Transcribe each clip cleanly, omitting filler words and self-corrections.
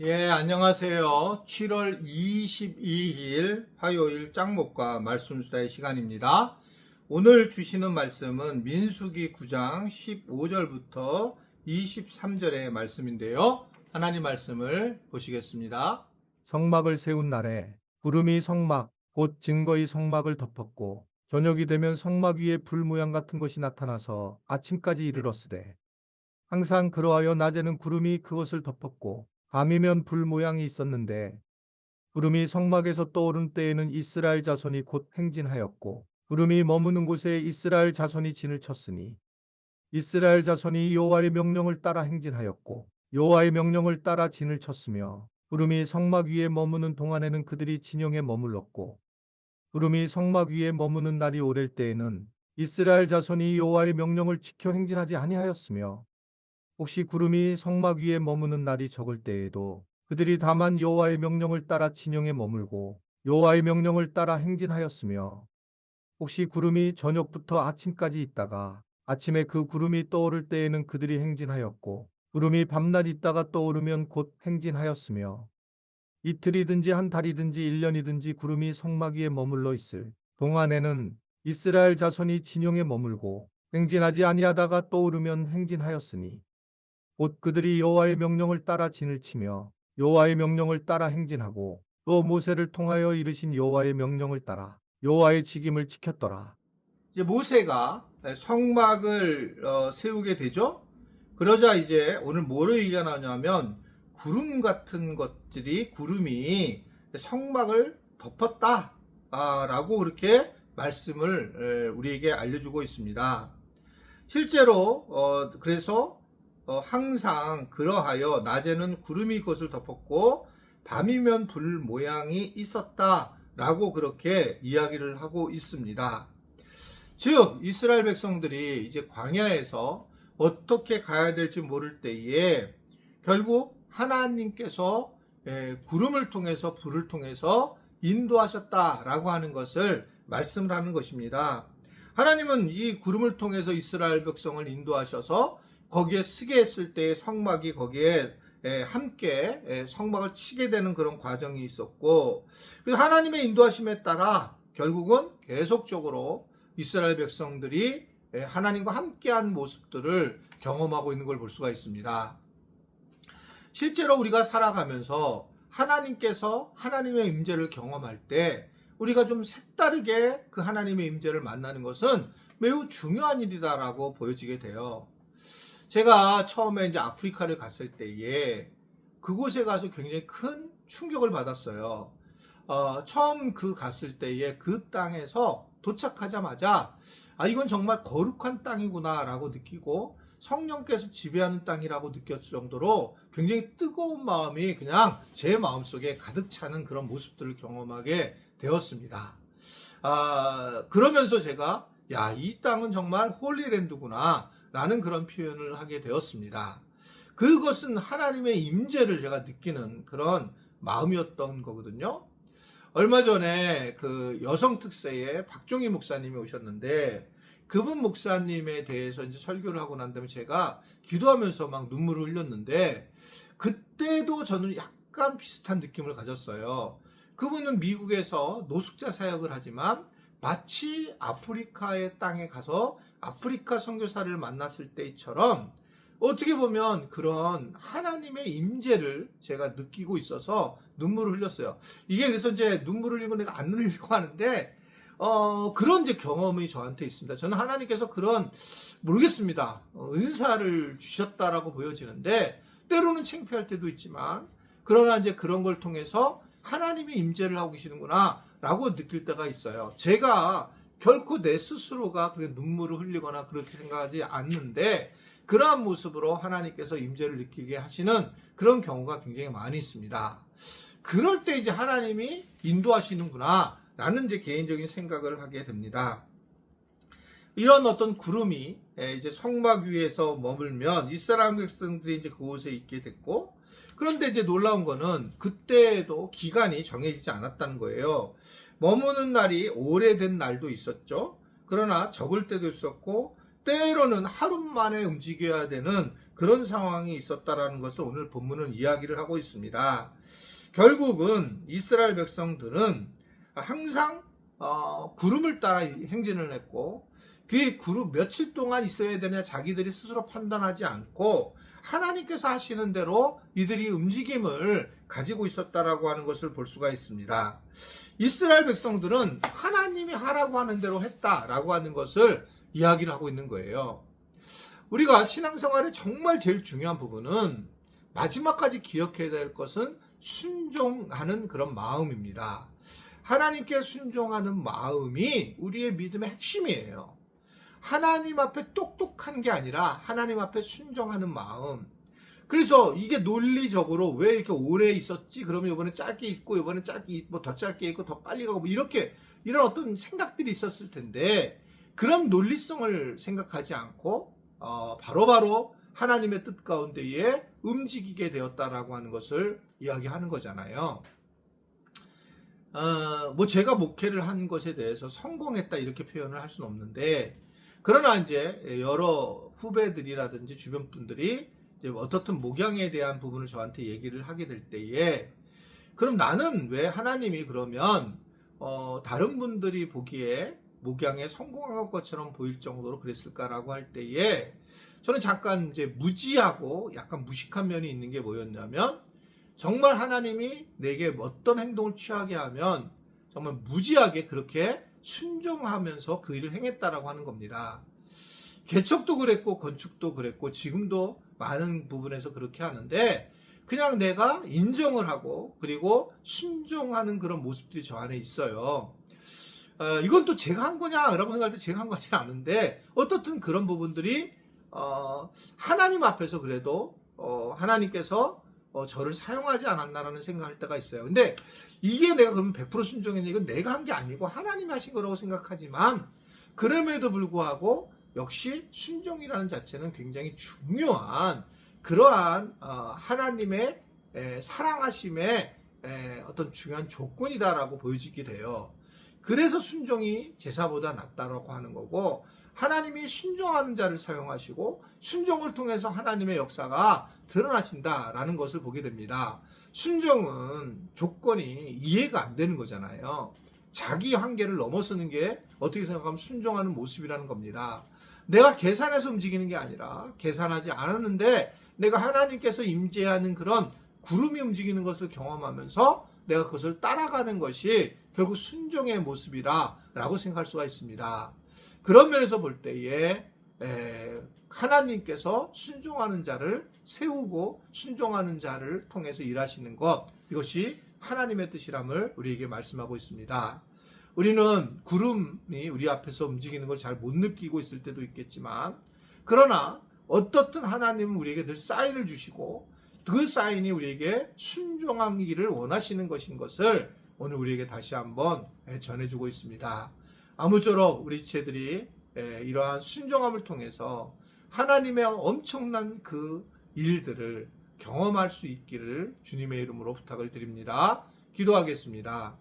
예, 안녕하세요. 7월 22일 화요일 짱목과 말씀수다의 시간입니다. 오늘 주시는 말씀은 민수기 9장 15절부터 23절의 말씀인데요. 하나님 말씀을 보시겠습니다. 성막을 세운 날에 구름이 성막 곧 증거의 성막을 덮었고 저녁이 되면 성막 위에 불 모양 같은 것이 나타나서 아침까지 이르렀으되 항상 그러하여 낮에는 구름이 그것을 덮었고 밤이면 불 모양이 있었는데 구름이 성막에서 떠오른 때에는 이스라엘 자손이 곧 행진하였고 구름이 머무는 곳에 이스라엘 자손이 진을 쳤으니 이스라엘 자손이 여호와의 명령을 따라 행진하였고 여호와의 명령을 따라 진을 쳤으며 구름이 성막 위에 머무는 동안에는 그들이 진영에 머물렀고 구름이 성막 위에 머무는 날이 오랠 때에는 이스라엘 자손이 여호와의 명령을 지켜 행진하지 아니하였으며 혹시 구름이 성막 위에 머무는 날이 적을 때에도 그들이 다만 여호와의 명령을 따라 진영에 머물고 여호와의 명령을 따라 행진하였으며 혹시 구름이 저녁부터 아침까지 있다가 아침에 그 구름이 떠오를 때에는 그들이 행진하였고 구름이 밤낮 있다가 떠오르면 곧 행진하였으며 이틀이든지 한 달이든지 1년이든지 구름이 성막 위에 머물러 있을 동안에는 이스라엘 자손이 진영에 머물고 행진하지 아니하다가 떠오르면 행진하였으니 곧 그들이 여호와의 명령을 따라 진을 치며 여호와의 명령을 따라 행진하고 또 모세를 통하여 이르신 여호와의 명령을 따라 여호와의 직임을 지켰더라. 이제 모세가 성막을 세우게 되죠. 그러자 이제 오늘 뭐를 얘기가 나오냐면 구름 같은 것들이 구름이 성막을 덮었다 라고 그렇게 말씀을 우리에게 알려주고 있습니다. 실제로 그래서 항상 그러하여 낮에는 구름이 그것을 덮었고 밤이면 불 모양이 있었다라고 그렇게 이야기를 하고 있습니다. 즉 이스라엘 백성들이 이제 광야에서 어떻게 가야 될지 모를 때에 결국 하나님께서 구름을 통해서 불을 통해서 인도하셨다라고 하는 것을 말씀을 하는 것입니다. 하나님은 이 구름을 통해서 이스라엘 백성을 인도하셔서 거기에 쓰게 했을 때 성막이 거기에 함께 성막을 치게 되는 그런 과정이 있었고, 그래서 하나님의 인도하심에 따라 결국은 계속적으로 이스라엘 백성들이 하나님과 함께한 모습들을 경험하고 있는 걸 볼 수가 있습니다. 실제로 우리가 살아가면서 하나님께서 하나님의 임재를 경험할 때 우리가 좀 색다르게 그 하나님의 임재를 만나는 것은 매우 중요한 일이다라고 보여지게 돼요. 제가 처음에 이제 아프리카를 갔을 때에 그곳에 가서 굉장히 큰 충격을 받았어요. 처음 갔을 때에 그 땅에서 도착하자마자 이건 정말 거룩한 땅이구나라고 느끼고 성령께서 지배하는 땅이라고 느꼈을 정도로 굉장히 뜨거운 마음이 그냥 제 마음속에 가득 차는 그런 모습들을 경험하게 되었습니다. 그러면서 제가 이 땅은 정말 홀리랜드구나 라는 그런 표현을 하게 되었습니다. 그것은 하나님의 임재를 제가 느끼는 그런 마음이었던 거거든요. 얼마 전에 그 여성 특세에 박종희 목사님이 오셨는데 그분 목사님에 대해서 이제 설교를 하고 난 다음에 제가 기도하면서 막 눈물을 흘렸는데 그때도 저는 약간 비슷한 느낌을 가졌어요. 그분은 미국에서 노숙자 사역을 하지만 마치 아프리카의 땅에 가서 아프리카 선교사를 만났을 때처럼 어떻게 보면 그런 하나님의 임재를 제가 느끼고 있어서 눈물을 흘렸어요. 이게 그래서 이제 눈물을 흘리고 내가 안 흘리고 하는데 그런 이제 경험이 저한테 있습니다. 저는 하나님께서 그런 모르겠습니다. 은사를 주셨다라고 보여지는데 때로는 창피할 때도 있지만 그러나 이제 그런 걸 통해서 하나님의 임재를 하고 계시는구나 라고 느낄 때가 있어요. 제가 결코 내 스스로가 그렇게 눈물을 흘리거나 그렇게 생각하지 않는데 그러한 모습으로 하나님께서 임재를 느끼게 하시는 그런 경우가 굉장히 많이 있습니다. 그럴 때 이제 하나님이 인도하시는구나 라는 이제 개인적인 생각을 하게 됩니다. 이런 어떤 구름이 이제 성막 위에서 머물면 이스라엘 백성들이 이제 그곳에 있게 됐고, 그런데 이제 놀라운 거는 그때도 기간이 정해지지 않았다는 거예요. 머무는 날이 오래된 날도 있었죠. 그러나 적을 때도 있었고 때로는 하루 만에 움직여야 되는 그런 상황이 있었다라는 것을 오늘 본문은 이야기를 하고 있습니다. 결국은 이스라엘 백성들은 항상 구름을 따라 행진을 했고, 그 구름 며칠 동안 있어야 되냐 자기들이 스스로 판단하지 않고 하나님께서 하시는 대로 이들이 움직임을 가지고 있었다라고 하는 것을 볼 수가 있습니다. 이스라엘 백성들은 하나님이 하라고 하는 대로 했다라고 하는 것을 이야기를 하고 있는 거예요. 우리가 신앙생활에 정말 제일 중요한 부분은 마지막까지 기억해야 될 것은 순종하는 그런 마음입니다. 하나님께 순종하는 마음이 우리의 믿음의 핵심이에요. 하나님 앞에 똑똑한 게 아니라 하나님 앞에 순종하는 마음. 그래서 이게 논리적으로 왜 이렇게 오래 있었지? 그러면 이번에 짧게 있고, 이번에 짧게, 더 짧게 있고, 더 빨리 가고, 이렇게, 이런 어떤 생각들이 있었을 텐데, 그런 논리성을 생각하지 않고, 바로바로 하나님의 뜻 가운데에 움직이게 되었다라고 하는 것을 이야기하는 거잖아요. 제가 목회를 한 것에 대해서 성공했다 이렇게 표현을 할 수는 없는데, 그러나 이제 여러 후배들이라든지 주변 분들이 이제 어떻든 목양에 대한 부분을 저한테 얘기를 하게 될 때에, 그럼 나는 왜 하나님이 그러면 다른 분들이 보기에 목양에 성공한 것처럼 보일 정도로 그랬을까라고 할 때에, 저는 잠깐 이제 무지하고 약간 무식한 면이 있는 게 뭐였냐면, 정말 하나님이 내게 어떤 행동을 취하게 하면 정말 무지하게 그렇게 순종하면서 그 일을 행했다라고 하는 겁니다. 개척도 그랬고 건축도 그랬고 지금도 많은 부분에서 그렇게 하는데, 그냥 내가 인정을 하고 그리고 순종하는 그런 모습들이 저 안에 있어요. 이건 또 제가 한 거냐라고 생각할 때 제가 한 거지 않은데, 어떻든 그런 부분들이 하나님 앞에서 그래도 하나님께서 저를 사용하지 않았나라는 생각할 때가 있어요. 근데 이게 내가 그러면 100% 순종했냐? 이건 내가 한 게 아니고 하나님이 하신 거라고 생각하지만, 그럼에도 불구하고 역시 순종이라는 자체는 굉장히 중요한 그러한 하나님의 사랑하심의 어떤 중요한 조건이다라고 보여지게 돼요. 그래서 순종이 제사보다 낫다라고 하는 거고, 하나님이 순종하는 자를 사용하시고 순종을 통해서 하나님의 역사가 드러나신다라는 것을 보게 됩니다. 순종은 조건이 이해가 안 되는 거잖아요. 자기 한계를 넘어서는 게 어떻게 생각하면 순종하는 모습이라는 겁니다. 내가 계산해서 움직이는 게 아니라 계산하지 않았는데 내가 하나님께서 임재하는 그런 구름이 움직이는 것을 경험하면서 내가 그것을 따라가는 것이 결국 순종의 모습이라고 생각할 수가 있습니다. 그런 면에서 볼 때에 하나님께서 순종하는 자를 세우고 순종하는 자를 통해서 일하시는 것, 이것이 하나님의 뜻이람을 우리에게 말씀하고 있습니다. 우리는 구름이 우리 앞에서 움직이는 걸 잘 못 느끼고 있을 때도 있겠지만, 그러나 어떻든 하나님은 우리에게 늘 사인을 주시고 그 사인이 우리에게 순종하기를 원하시는 것인 것을 오늘 우리에게 다시 한번 전해주고 있습니다. 아무쪼록 우리 지체들이 이러한 순종함을 통해서 하나님의 엄청난 그 일들을 경험할 수 있기를 주님의 이름으로 부탁을 드립니다. 기도하겠습니다.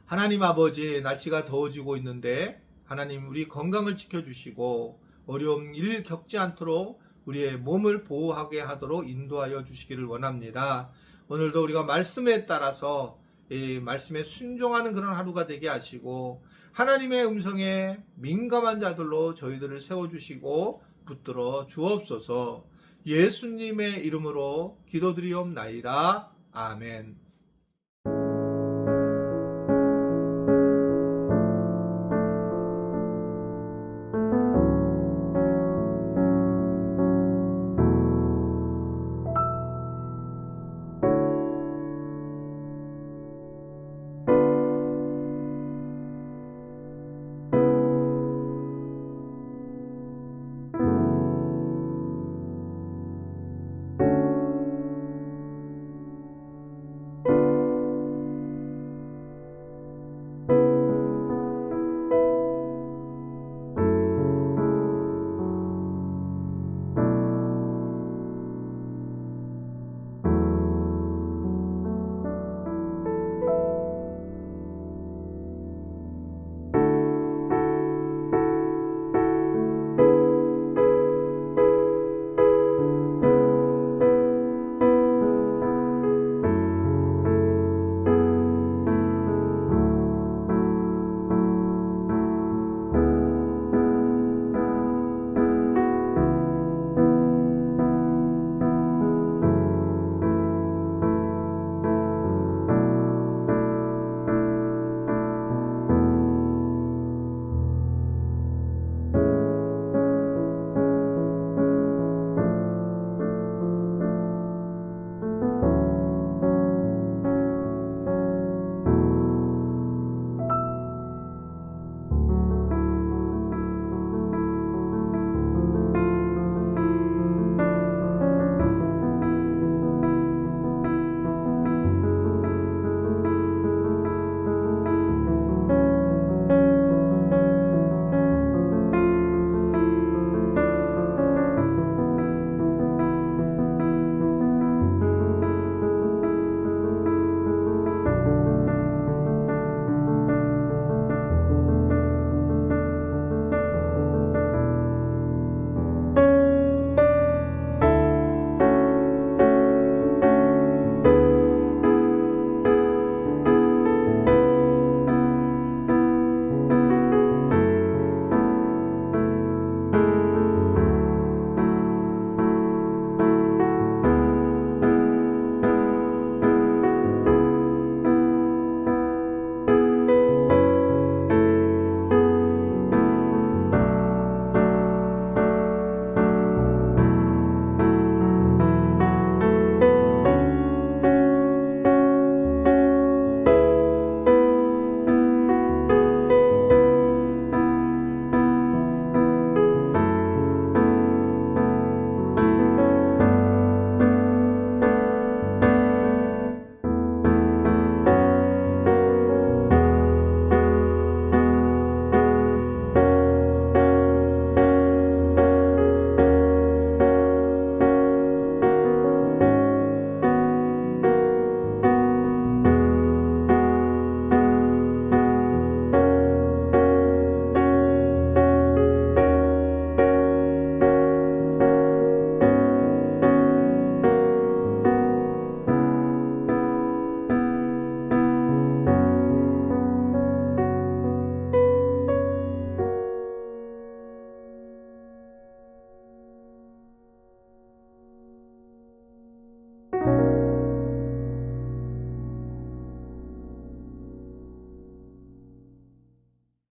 하나님 아버지, 날씨가 더워지고 있는데 하나님 우리 건강을 지켜주시고 어려운 일 겪지 않도록 우리의 몸을 보호하게 하도록 인도하여 주시기를 원합니다. 오늘도 우리가 말씀에 따라서 이 말씀에 순종하는 그런 하루가 되게 하시고, 하나님의 음성에 민감한 자들로 저희들을 세워주시고 붙들어 주옵소서. 예수님의 이름으로 기도드리옵나이다. 아멘.